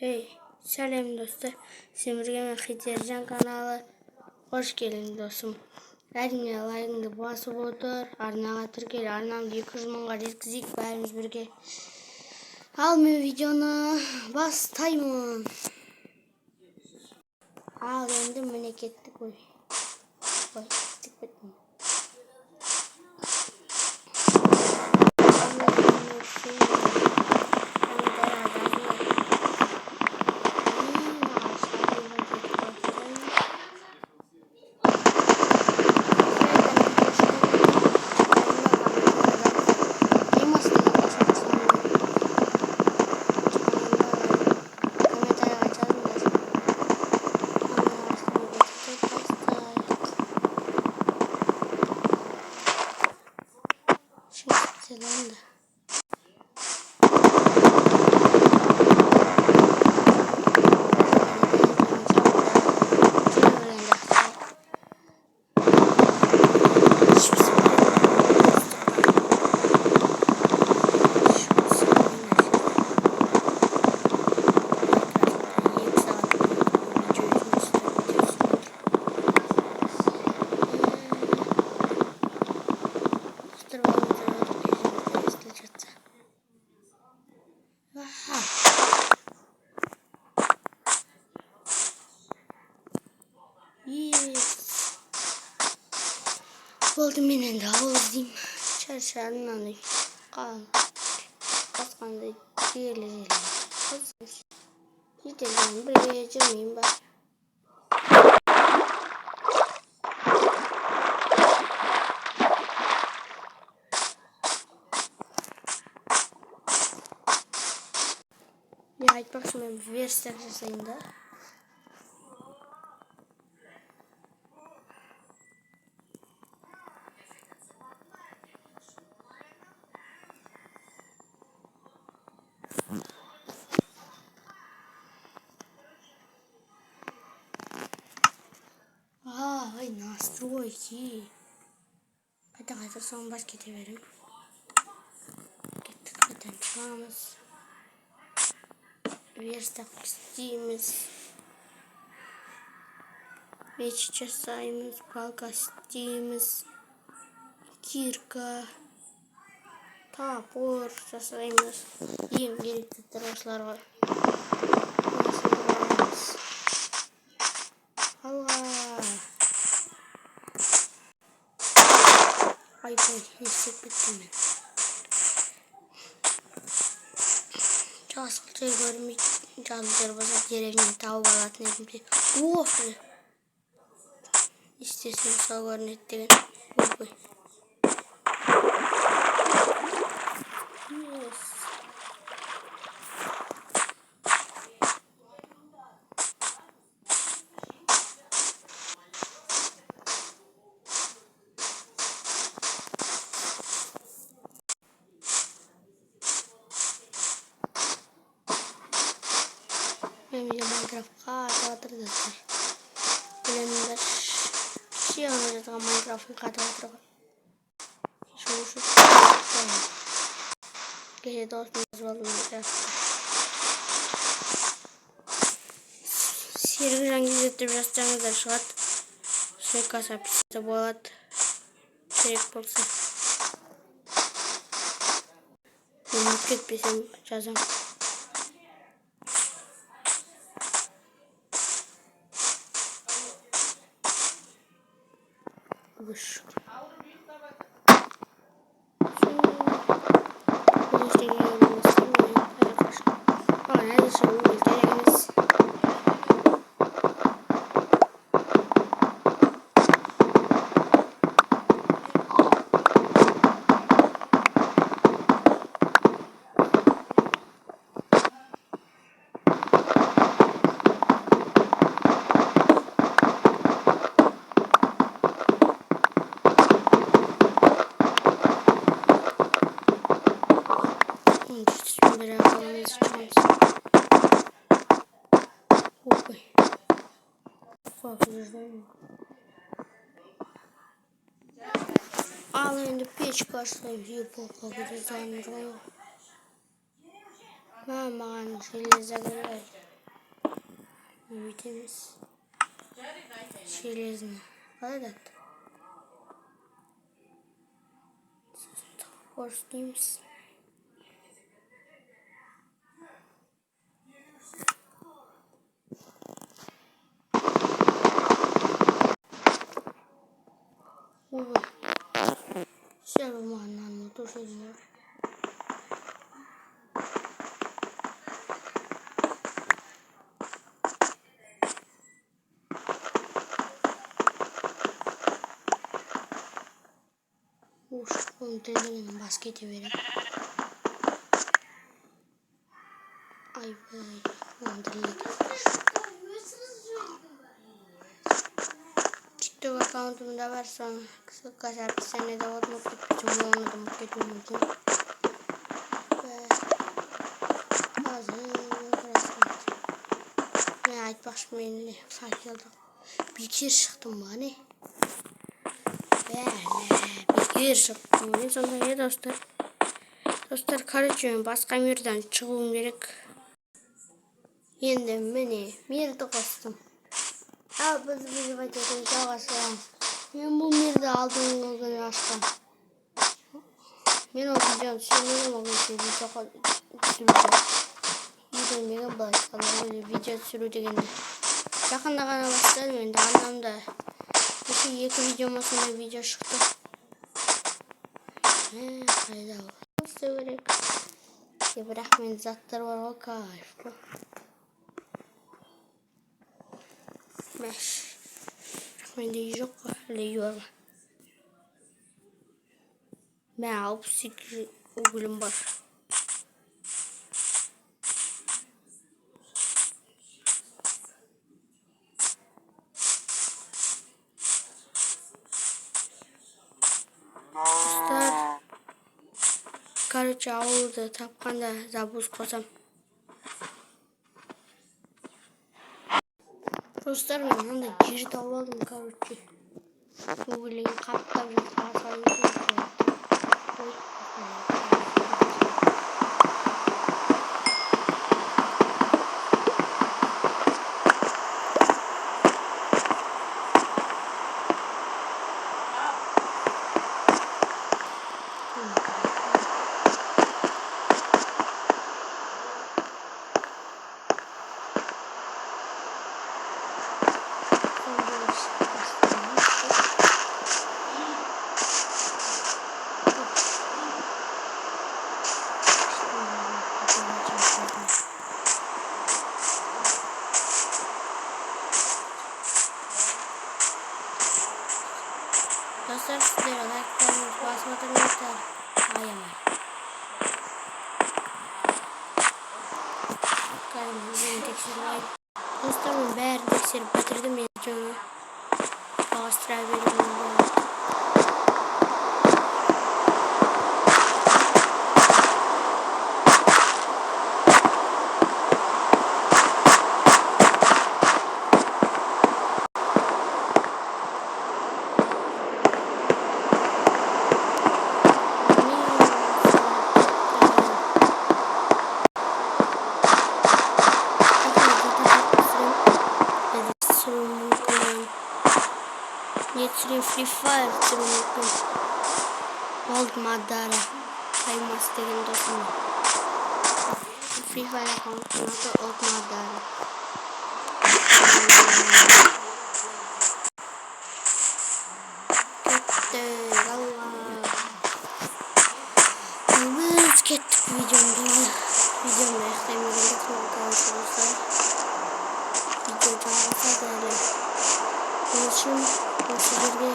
Hey, сәлем достар. Сен Хитержан каналы. Қош келдің досым. Әрине лайкыңды басып отыр. Арнаға тіркел. Арнамды 200 мыңға жеткізейік бәріміз бірге. Ал мен видеоны бастаймын. Ал енді міне кеттік ой. Ой, кеттік беттім. Selam. Oldu menen de oldum. Çarşandan kal. Kaskandı diyelim. Gidelim buraya cümleyim bak. Ya айтпақ мен верстак жасайын да. Ай, настройки. Қайта соң бас кете берем. Кеттік қайдан шығамыз. Верстак істейміз. Меч жасаймыз, палка істейміз. Кирка. Топор жасаймыз. Ең керекті тырашыларға. Ай, не істеп кеттім мен. Жасыл жер көрмейді. Жасыл жер болса деревнен тауып алатын едім. Ох! Істесін сол көрінеді деген. Ой. Мен майнкрафтқа атып жатыр. Білеміндер. Şey oynayacağım майнкрафтын қатып отырған. Шоушып. Кеше досым жазып алдым майнкрафтта. Серік жаңгезет деп жазсаңыздар шығады. Шекас описьте болады. Керек болса. Мен ұмытып кетпесем жазам. Выше. Ал енді печка ашсам полка будет занят. Маған железо керек. Бүйтеміз. Железно. Қалай дат? Орыс дейміз. Увы. Все романно тоже не. Уж он тенденің бас кете берем. Айбай, ондырлайды. TikTok аккаунтымда бар, соны қысқаша описаниеде отмып кетпейсің, оны да ұмытып кетуі мүмкін. Мен айтпақшы, мен факелді бекер шықтым ба, не? Бекер шықтым, мен сонда достар. Достар, короче, басқа мирдан шығуым керек. Енді міне, мирді қостым. Ал біз видеоны жалғастырамыз. Мен бұл мирді алдыңғы күні аштым. Мен ол видеоны түсірмеген, ол кезде видеоны былай видео түсіру дегенде жақында ғана бастадым. Енді анамда екі видеома сондай видео шықты. Қайда ол? Істеу керек. Бірақ мен заттар бар ғой, кайф қой. Мәш. Менде жоқ қой, әлі бар. Мен 62 угілім бар. Достар, короче, ауылды тапқанда забуз қосам. Достар, мен андай жер тауып алдым, короче. Угілін қаптап жатқан Dostlar, sizlere like'larınızı basıp atırmışlar. Ayamay. Kalbimizin tekşirmeyi. Dostlarımın bärini tekşirip bitirdim videonu. Bağıştıra verim. Free Fire sürümlüküm. Old Madara kayması деген dostum. Free Fire account'un adı Old Madara. Gitti valla. Biz kettik videomda. Videomda eklemeyi arkadaşlar. Video çağırsa da öyle. Olsun. Sizlerge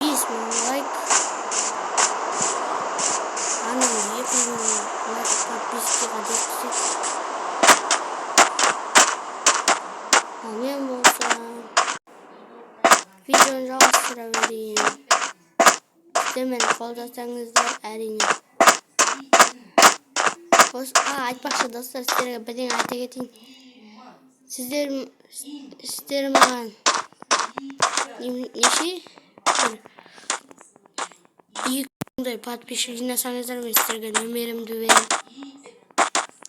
için like anam yapın like подписки Amin olsa videonu жалғастыра берейін. Мені қолдасаңыздар әрине. Айтпақшы достар, сіздерге бірдеңе айта кетейін. Сіздер маған неше? 200 подписчик жинасаңыздар, мен сіздерге нөмірімді берем.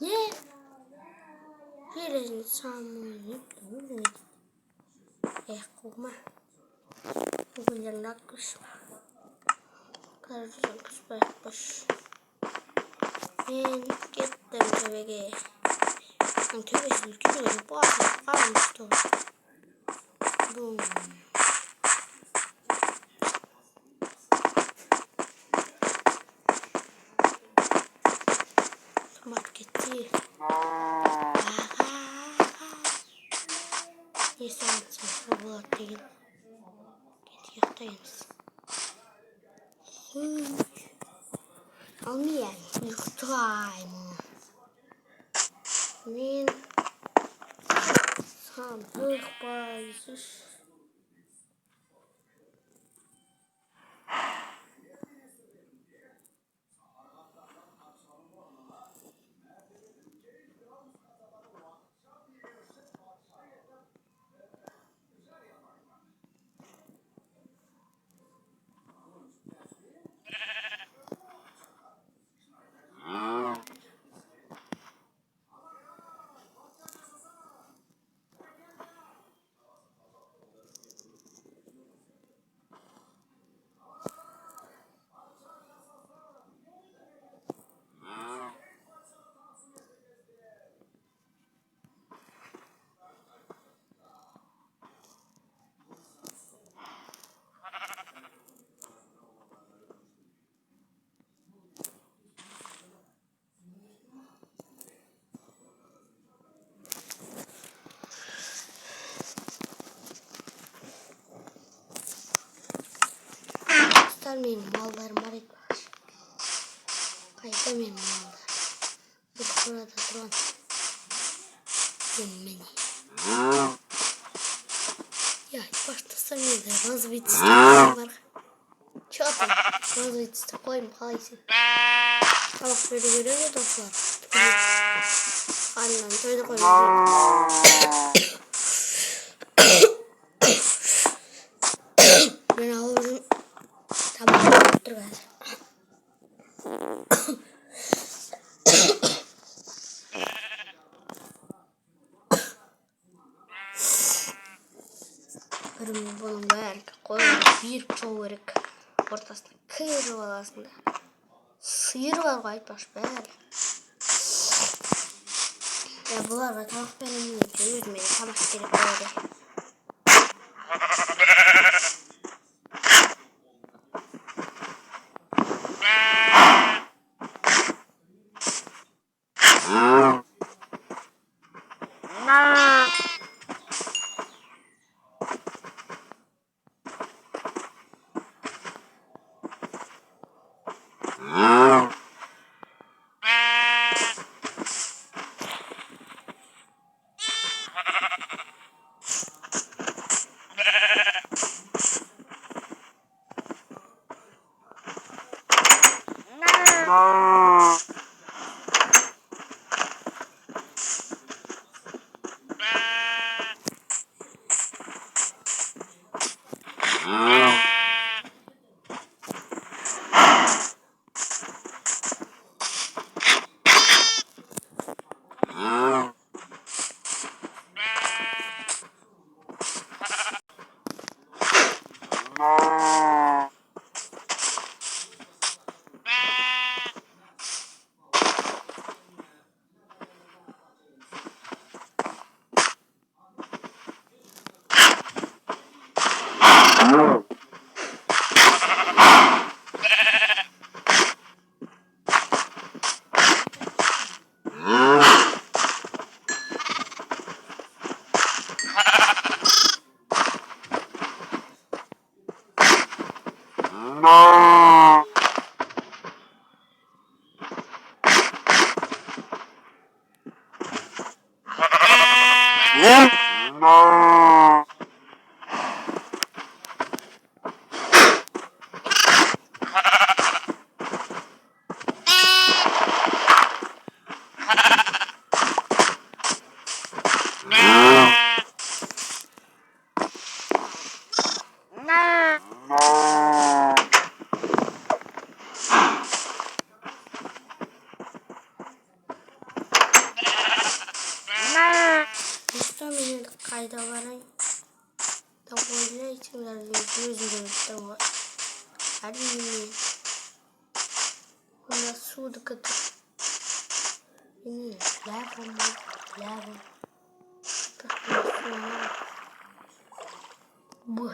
Ne? Gelin samuni dulu. Kuma. Bilang nakus. Kalau nakus bagus. Ketім төбеге. Төбесін үлкен басып қалmıştı. Бум. Томат кетті. Не санатсың, бұл болады деген. Кетті ұйықтаймыз. Ал мен ұйықтаймын. Мен сандық байыз. Dostlar, benim mallarım var etmiş. Kayda benim mallarım. Bu burada duran. Beni. Ya başlasam yeter. Nasıl bitsin? Var. Çatın. Nasıl bitsin? Koyayım kaysın. Tamam böyle görüyor mu dostlar? Aynen şöyle koyayım. Ben alıyorum. Tamam. Dur ben. Kırmızı bunun böyle koyuyor. Bir çoğuruk. Ortasında kıyır var aslında. Sıyır var gayet baş böyle. Ya bunlar da tavuk benim için yüzmeyi tamam gerek böyle. Kayda varayım. Da böyle için yüzümden var. Her yemeği. Buna su da katı. Yine lava. Bu.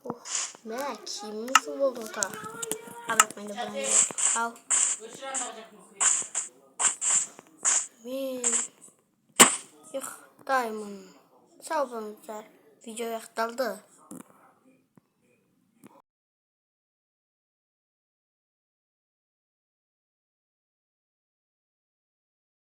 Oh. Ne? Kim su oldu da? Abi beni bana al. Yok. Diamond. Sağ olun. Video yaktaldı.